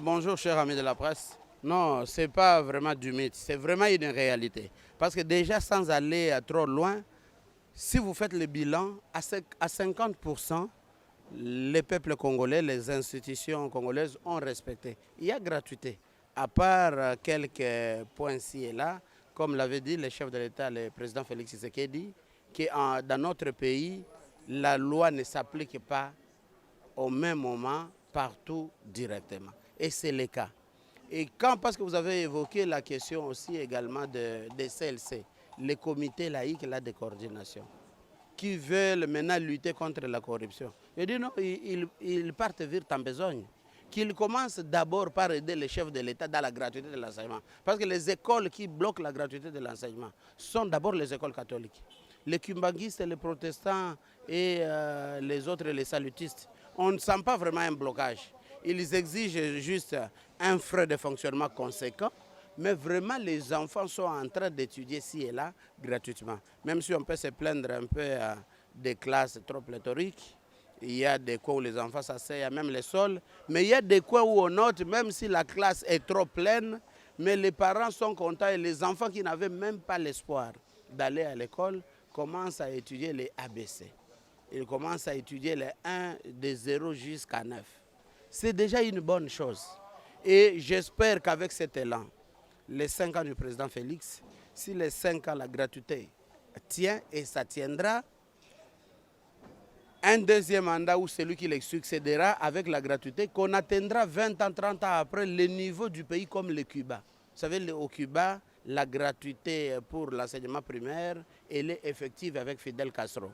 Bonjour, chers amis de la presse. Non, ce n'est pas vraiment du mythe, c'est vraiment une réalité. Parce que déjà, sans aller trop loin, si vous faites le bilan, à 50%, les peuples congolais, les institutions congolaises ont respecté. Il y a gratuité, à part quelques points ci et là, comme l'avait dit le chef de l'État, le président Félix Tshisekedi, que dans notre pays, la loi ne s'applique pas au même moment, partout, directement. Et c'est le cas. Et parce que vous avez évoqué la question aussi également des CLC, les comités laïcs là, de coordination, qui veulent maintenant lutter contre la corruption. Je dis non, ils partent vite en besogne. Qu'ils commencent d'abord par aider les chefs de l'État dans la gratuité de l'enseignement. Parce que les écoles qui bloquent la gratuité de l'enseignement sont d'abord les écoles catholiques. Les kimbanguistes, les protestants et les autres, les salutistes, on ne sent pas vraiment un blocage. Ils exigent juste un frais de fonctionnement conséquent, mais vraiment les enfants sont en train d'étudier ci et là gratuitement. Même si on peut se plaindre un peu des classes trop pléthoriques, il y a des coins où les enfants s'asseyent, même les sols, mais il y a des coins où on note, même si la classe est trop pleine, mais les parents sont contents et les enfants qui n'avaient même pas l'espoir d'aller à l'école commencent à étudier les ABC. Ils commencent à étudier les 1 de 0 jusqu'à 9. C'est déjà une bonne chose. Et j'espère qu'avec cet élan, les 5 ans du président Félix, si les 5 ans la gratuité tient et ça tiendra, un deuxième mandat où celui qui les succédera avec la gratuité, qu'on atteindra 20 ans, 30 ans après le niveau du pays comme le Cuba. Vous savez, au Cuba, la gratuité pour l'enseignement primaire, elle est effective avec Fidel Castro.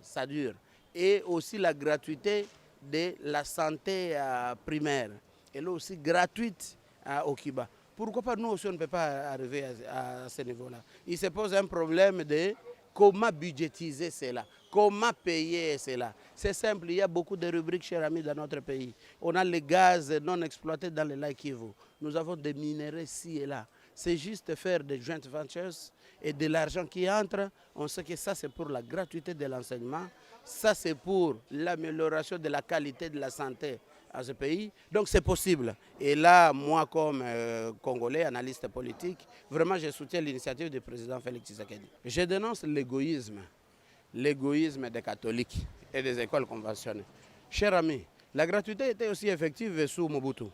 Ça dure. Et aussi la gratuité de la santé primaire. Elle est aussi gratuite au Cuba. Pourquoi pas nous aussi on ne peut pas arriver à ce niveau-là? Il se pose un problème de comment budgétiser cela, comment payer cela. C'est simple, il y a beaucoup de rubriques, chers amis, dans notre pays. On a le gaz non exploité dans le lac Kivu. Nous avons des minerais ci et là. C'est juste faire des joint ventures et de l'argent qui entre. On sait que ça, c'est pour la gratuité de l'enseignement. Ça, c'est pour l'amélioration de la qualité de la santé à ce pays. Donc, c'est possible. Et là, moi, comme Congolais, analyste politique, vraiment, je soutiens l'initiative du président Félix Tshisekedi. Je dénonce l'égoïsme des catholiques et des écoles conventionnées. Chers amis, la gratuité était aussi effective sous Mobutu.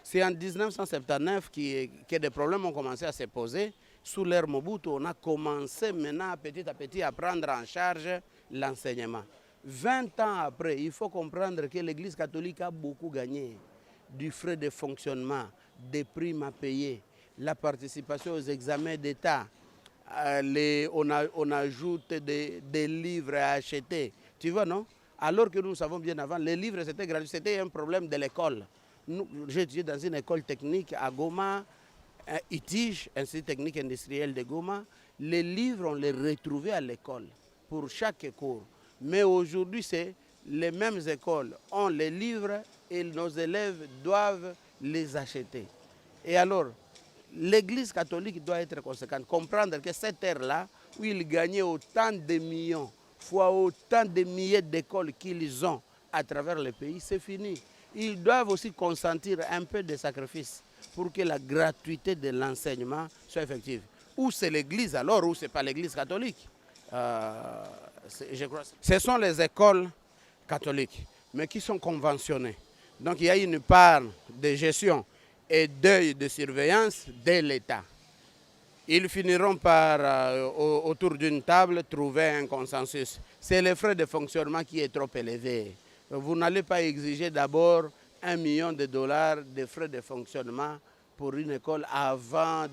C'est en 1979 que des problèmes ont commencé à se poser. Sous l'ère Mobutu, on a commencé maintenant petit à petit à prendre en charge l'enseignement. 20 ans après, il faut comprendre que l'Église catholique a beaucoup gagné du frais de fonctionnement, des primes à payer, la participation aux examens d'État. On ajoute des livres à acheter. Tu vois, non? Alors que nous savons bien avant, les livres c'était gratuit, c'était un problème de l'école. J'ai étudié dans une école technique à Goma, ITIG, Institut technique industriel de Goma. Les livres, on les retrouvait à l'école pour chaque cours. Mais aujourd'hui, c'est les mêmes écoles ont les livres et nos élèves doivent les acheter. Et alors, l'Église catholique doit être conséquente, comprendre que cette ère-là, où ils gagnaient autant de millions, fois autant de milliers d'écoles qu'ils ont à travers le pays, c'est fini. Ils doivent aussi consentir un peu de sacrifices pour que la gratuité de l'enseignement soit effective. Ou c'est l'Église alors, ou ce n'est pas l'Église catholique. Je crois. Ce sont les écoles catholiques, mais qui sont conventionnées. Donc il y a une part de gestion et d'œil de surveillance de l'État. Ils finiront par, autour d'une table, trouver un consensus. C'est le frais de fonctionnement qui est trop élevé. Vous n'allez pas exiger d'abord $1 million de frais de fonctionnement pour une école avant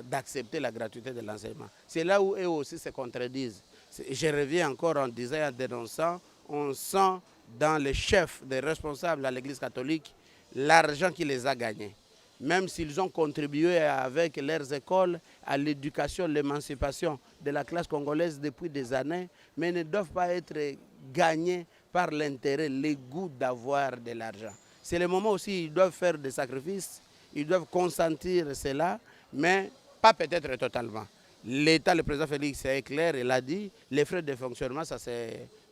d'accepter la gratuité de l'enseignement. C'est là où eux aussi se contredisent. Je reviens encore en disant et en dénonçant, on sent dans les chefs des responsables à l'Église catholique l'argent qui les a gagnés. Même s'ils ont contribué avec leurs écoles à l'éducation, l'émancipation de la classe congolaise depuis des années, mais ne doivent pas être gagnés par l'intérêt, le goût d'avoir de l'argent. C'est le moment aussi où ils doivent faire des sacrifices, ils doivent consentir cela, mais pas peut-être totalement. L'État, le président Félix est clair, il a dit, les frais de fonctionnement ça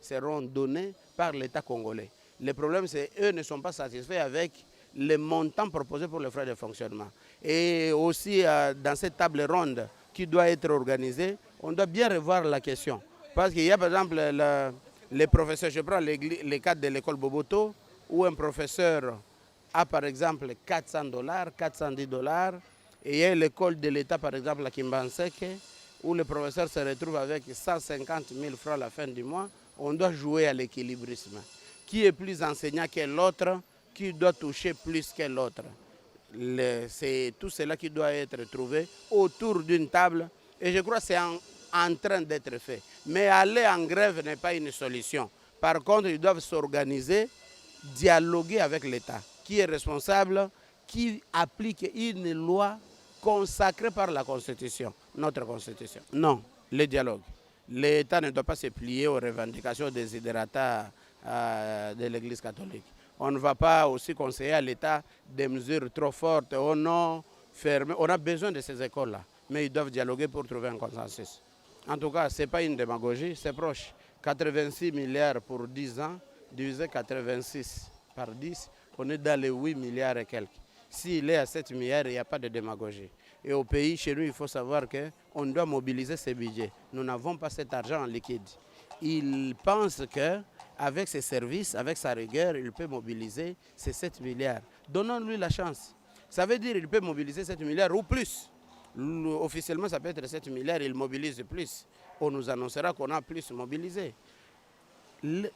seront donnés par l'État congolais. Le problème, c'est qu'eux ne sont pas satisfaits avec les montants proposés pour les frais de fonctionnement. Et aussi, dans cette table ronde qui doit être organisée, on doit bien revoir la question. Parce qu'il y a par exemple les professeurs, je prends les cas de l'école Boboto, où un professeur a par exemple $400, $410, et il y a l'école de l'État par exemple à Kimbanseke, où le professeur se retrouve avec 150 000 francs à la fin du mois. On doit jouer à l'équilibrisme. Qui est plus enseignant que l'autre, qui doit toucher plus que l'autre. C'est tout cela qui doit être trouvé autour d'une table, et je crois que c'est en train d'être fait. Mais aller en grève n'est pas une solution. Par contre, ils doivent s'organiser, dialoguer avec l'État, qui est responsable, qui applique une loi consacrée par la Constitution, notre Constitution. Non, le dialogue. L'État ne doit pas se plier aux revendications des desiderata de l'Église catholique. On ne va pas aussi conseiller à l'État des mesures trop fortes. On a besoin de ces écoles-là, mais ils doivent dialoguer pour trouver un consensus. En tout cas, ce n'est pas une démagogie, c'est proche. 86 milliards pour 10 ans, divisé 86 par 10, on est dans les 8 milliards et quelques. S'il est à 7 milliards, il n'y a pas de démagogie. Et au pays, chez nous, il faut savoir qu'on doit mobiliser ces budgets. Nous n'avons pas cet argent en liquide. Il pense qu'avec ses services, avec sa rigueur, il peut mobiliser ces 7 milliards. Donnons-lui la chance. Ça veut dire qu'il peut mobiliser 7 milliards ou plus. Officiellement, ça peut être 7 milliards, il mobilise plus. On nous annoncera qu'on a plus mobilisé.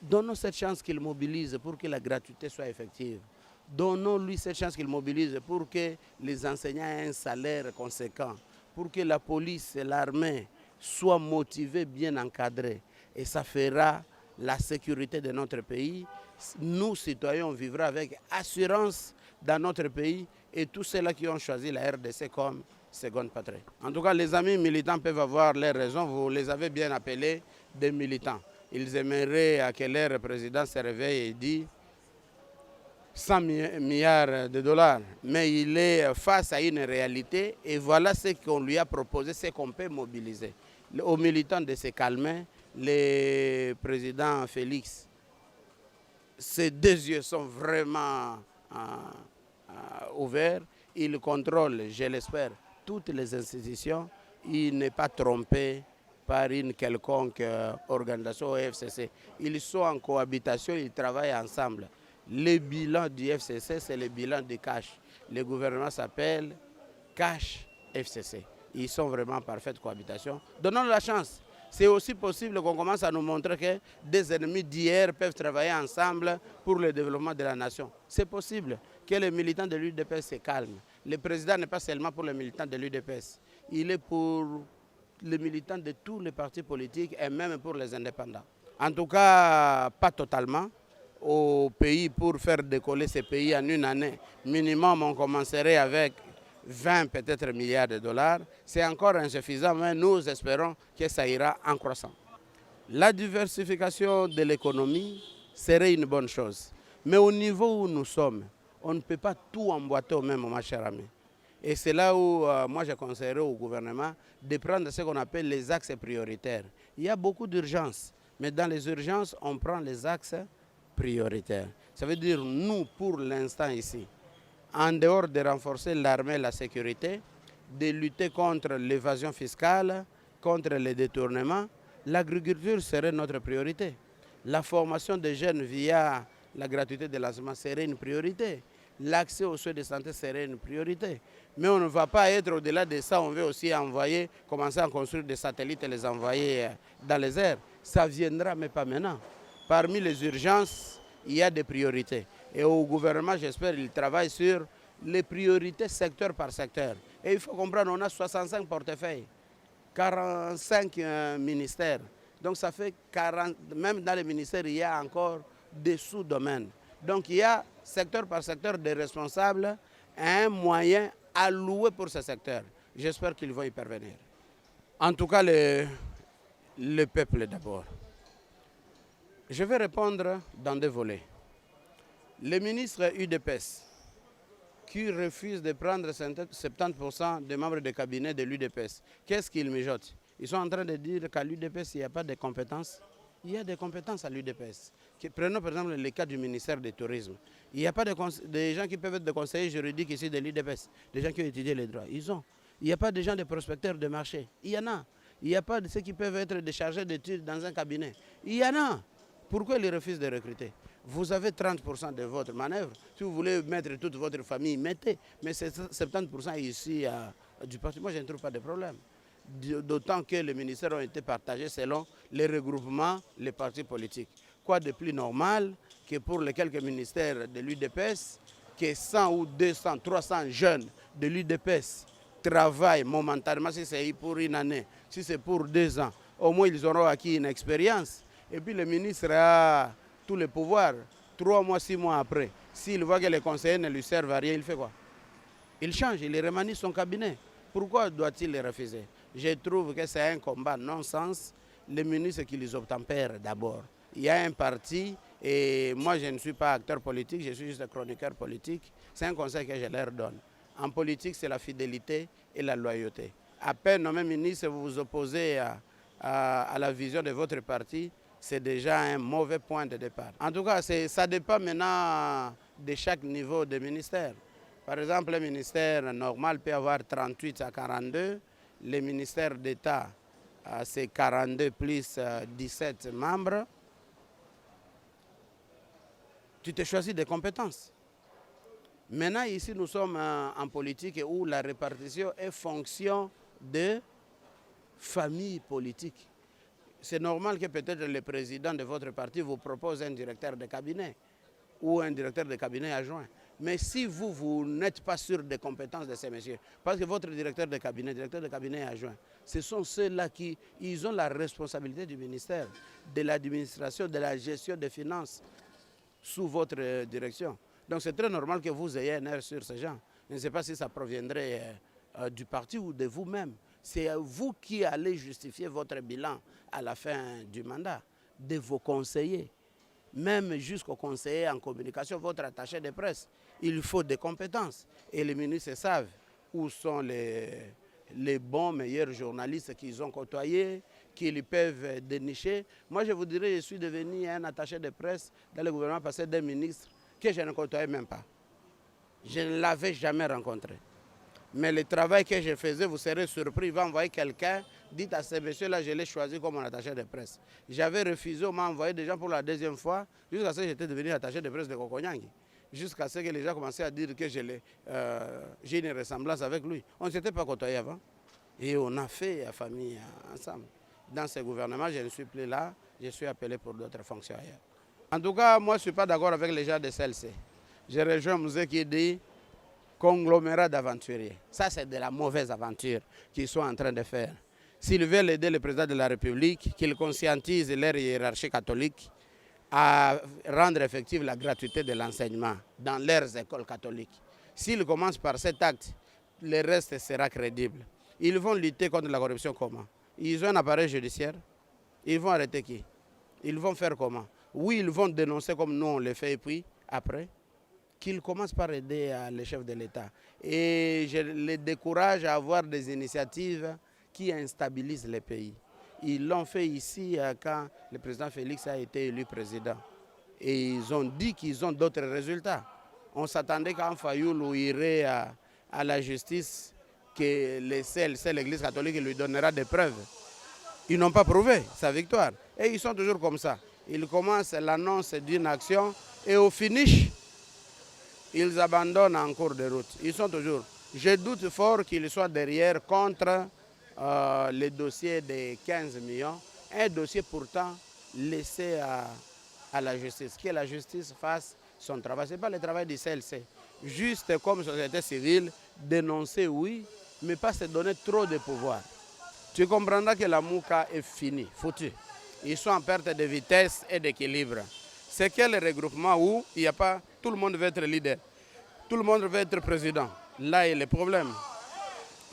Donnons cette chance qu'il mobilise pour que la gratuité soit effective. Donnons-lui cette chance qu'il mobilise pour que les enseignants aient un salaire conséquent, pour que la police et l'armée soient motivés, bien encadrés. Et ça fera la sécurité de notre pays. Nous, citoyens, on vivra avec assurance dans notre pays, et tous ceux-là qui ont choisi la RDC comme seconde patrie. En tout cas, les amis militants peuvent avoir leurs raisons. Vous les avez bien appelés des militants. Ils aimeraient à que leur président se réveille et dise 100 milliards de dollars. Mais il est face à une réalité, et voilà ce qu'on lui a proposé, ce qu'on peut mobiliser. Aux militants de se calmer, le président Félix, ses deux yeux sont vraiment ouverts. Il contrôle, je l'espère, toutes les institutions. Il n'est pas trompé par une quelconque organisation au FCC. Ils sont en cohabitation, ils travaillent ensemble. Le bilan du FCC, c'est le bilan de Cash. Le gouvernement s'appelle Cash FCC. Ils sont vraiment en parfaite cohabitation. Donnons la chance. C'est aussi possible qu'on commence à nous montrer que des ennemis d'hier peuvent travailler ensemble pour le développement de la nation. C'est possible que les militants de l'UDPS se calment. Le président n'est pas seulement pour les militants de l'UDPS. Il est pour les militants de tous les partis politiques et même pour les indépendants. En tout cas, pas totalement. Au pays, pour faire décoller ces pays en une année, minimum, on commencerait avec 20 peut-être milliards de dollars. C'est encore insuffisant, mais nous espérons que ça ira en croissant. La diversification de l'économie serait une bonne chose. Mais au niveau où nous sommes, on ne peut pas tout emboîter au même moment, cher ami. Et c'est là où moi je conseillerais au gouvernement de prendre ce qu'on appelle les axes prioritaires. Il y a beaucoup d'urgences, mais dans les urgences, on prend les axes prioritaires. Ça veut dire, nous, pour l'instant ici, en dehors de renforcer l'armée et la sécurité, de lutter contre l'évasion fiscale, contre les détournements, l'agriculture serait notre priorité. La formation des jeunes via la gratuité de lancement serait une priorité. L'accès aux soins de santé serait une priorité. Mais on ne va pas être au-delà de ça. On veut aussi commencer à construire des satellites et les envoyer dans les airs. Ça viendra, mais pas maintenant. Parmi les urgences, il y a des priorités. Et au gouvernement, j'espère, il travaille sur les priorités secteur par secteur. Et il faut comprendre, on a 65 portefeuilles, 45 ministères. Donc ça fait 40, même dans les ministères, il y a encore des sous-domaines. Donc il y a secteur par secteur des responsables et un moyen alloué pour ce secteur. J'espère qu'ils vont y parvenir. En tout cas, le peuple d'abord. Je vais répondre dans deux volets. Les ministres UDPS qui refusent de prendre 70% des membres de cabinet de l'UDPS, qu'est-ce qu'ils mijotent? Ils sont en train de dire qu'à l'UDPS, il n'y a pas de compétences. Il y a des compétences à l'UDPS. Prenons par exemple le cas du ministère du Tourisme. Il n'y a pas de gens qui peuvent être des conseillers juridiques ici de l'UDPS, des gens qui ont étudié les droits. Ils ont. Il n'y a pas de gens des prospecteurs de marché. Il y en a. Il n'y a pas de ceux qui peuvent être des chargés d'études dans un cabinet. Il y en a. Pourquoi ils refusent de recruter? Vous avez 30% de votre manœuvre. Si vous voulez mettre toute votre famille, mettez. Mais c'est 70% ici du parti. Moi, je ne trouve pas de problème. D'autant que les ministères ont été partagés selon les regroupements, les partis politiques. Quoi de plus normal que pour les quelques ministères de l'UDPS, que 100 ou 200, 300 jeunes de l'UDPS travaillent momentanément, si c'est pour une année, si c'est pour 2 ans, au moins ils auront acquis une expérience. Et puis le ministre a tous les pouvoirs. 3 mois, 6 mois après, s'il voit que les conseillers ne lui servent à rien, il fait quoi? Il change, il remanie son cabinet. Pourquoi doit-il les refuser? Je trouve que c'est un combat non-sens. Les ministres qui les obtempèrent d'abord. Il y a un parti, et moi je ne suis pas acteur politique, je suis juste chroniqueur politique. C'est un conseil que je leur donne. En politique, c'est la fidélité et la loyauté. À peine nommé ministre, vous vous opposez à la vision de votre parti, c'est déjà un mauvais point de départ. En tout cas, ça dépend maintenant de chaque niveau de ministère. Par exemple, le ministère normal peut avoir 38 à 42. Le ministère d'État, c'est 42 plus 17 membres. Tu te choisis des compétences. Maintenant, ici, nous sommes en politique où la répartition est fonction de famille politique. C'est normal que peut-être le président de votre parti vous propose un directeur de cabinet ou un directeur de cabinet adjoint. Mais si vous n'êtes pas sûr des compétences de ces messieurs, parce que votre directeur de cabinet adjoint, ce sont ceux-là qui ils ont la responsabilité du ministère, de l'administration, de la gestion des finances sous votre direction. Donc c'est très normal que vous ayez un air sur ces gens. Je ne sais pas si ça proviendrait du parti ou de vous-même. C'est vous qui allez justifier votre bilan à la fin du mandat, de vos conseillers. Même jusqu'au conseiller en communication, votre attaché de presse, il faut des compétences. Et les ministres savent où sont les bons, meilleurs journalistes qu'ils ont côtoyés, qu'ils peuvent dénicher. Moi, je vous dirais, je suis devenu un attaché de presse dans le gouvernement passé d'un ministre que je ne côtoyais même pas. Je ne l'avais jamais rencontré. Mais le travail que je faisais, vous serez surpris, il va envoyer quelqu'un, dites à ces messieurs-là, je l'ai choisi comme mon attaché de presse. J'avais refusé, on m'a envoyé des gens pour la 2e fois, jusqu'à ce que j'étais devenu attaché de presse de Kokonyangi. Jusqu'à ce que les gens commençaient à dire que j'ai une ressemblance avec lui. On ne s'était pas côtoyé avant. Et on a fait la famille ensemble. Dans ce gouvernement, je ne suis plus là, je suis appelé pour d'autres fonctions ailleurs. En tout cas, moi, je ne suis pas d'accord avec les gens de CLC. J'ai rejoint Mouzé qui dit conglomérat d'aventuriers. Ça, c'est de la mauvaise aventure qu'ils sont en train de faire. S'ils veulent aider le président de la République, qu'ils conscientisent leur hiérarchie catholique à rendre effective la gratuité de l'enseignement dans leurs écoles catholiques. S'ils commencent par cet acte, le reste sera crédible. Ils vont lutter contre la corruption comment? Ils ont un appareil judiciaire. Ils vont arrêter qui? Ils vont faire comment? Oui, ils vont dénoncer comme nous on le fait et puis après qu'ils commencent par aider le chef de l'État. Et je les décourage à avoir des initiatives qui instabilisent le pays. Ils l'ont fait ici quand le président Félix a été élu président. Et ils ont dit qu'ils ont d'autres résultats. On s'attendait qu'en Fayoulou irait à la justice, que l'Église catholique lui donnera des preuves. Ils n'ont pas prouvé sa victoire. Et ils sont toujours comme ça. Ils commencent l'annonce d'une action et au finish, ils abandonnent en cours de route. Ils sont toujours. Je doute fort qu'ils soient derrière contre le dossier de 15 millions. Un dossier pourtant laissé à la justice. Que la justice fasse son travail. Ce n'est pas le travail du CLC. Juste comme société civile, dénoncer oui, mais pas se donner trop de pouvoir. Tu comprendras que la Mouka est finie, foutue. Ils sont en perte de vitesse et d'équilibre. C'est quel regroupement où il n'y a pas, tout le monde veut être leader, tout le monde veut être président. Là, il y a le problème.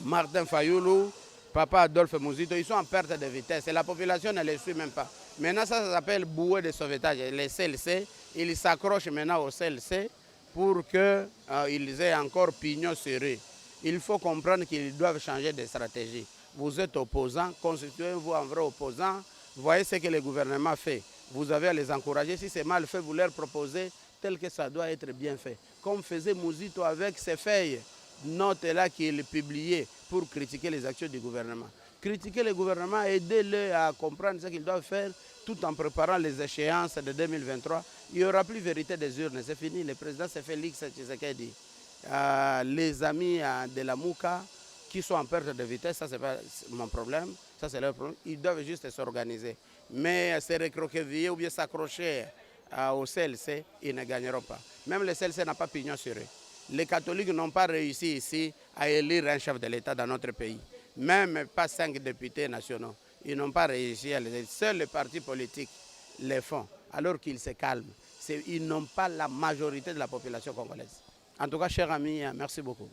Martin Fayoulou, Papa Adolphe Mouzito, ils sont en perte de vitesse et la population ne les suit même pas. Maintenant, ça s'appelle bouée de sauvetage. Les CLC, ils s'accrochent maintenant au CLC pour qu'ils aient encore pignon sur eux. Il faut comprendre qu'ils doivent changer de stratégie. Vous êtes opposant, constituez-vous un vrai opposant. voyez ce que le gouvernement fait. Vous avez à les encourager. Si c'est mal fait, vous leur proposez tel que ça doit être bien fait. Comme faisait Mouzito avec ses feuilles, notes-là qu'il publiait pour critiquer les actions du gouvernement. Critiquer le gouvernement, aider-le à comprendre ce qu'ils doivent faire tout en préparant les échéances de 2023. Il n'y aura plus vérité des urnes, c'est fini. Le président c'est Félix Tshisekedi. Les amis de la Mouka qui sont en perte de vitesse, ça c'est pas mon problème, ça c'est leur problème. Ils doivent juste s'organiser. Mais se recroqueviller ou bien s'accrocher au CLC, ils ne gagneront pas. Même le CLC n'a pas pignon sur eux. Les catholiques n'ont pas réussi ici à élire un chef de l'État dans notre pays. Même pas 5 députés nationaux. Ils n'ont pas réussi à les élire. Seuls les partis politiques les font, alors qu'ils se calment. Ils n'ont pas la majorité de la population congolaise. En tout cas, chers amis, merci beaucoup.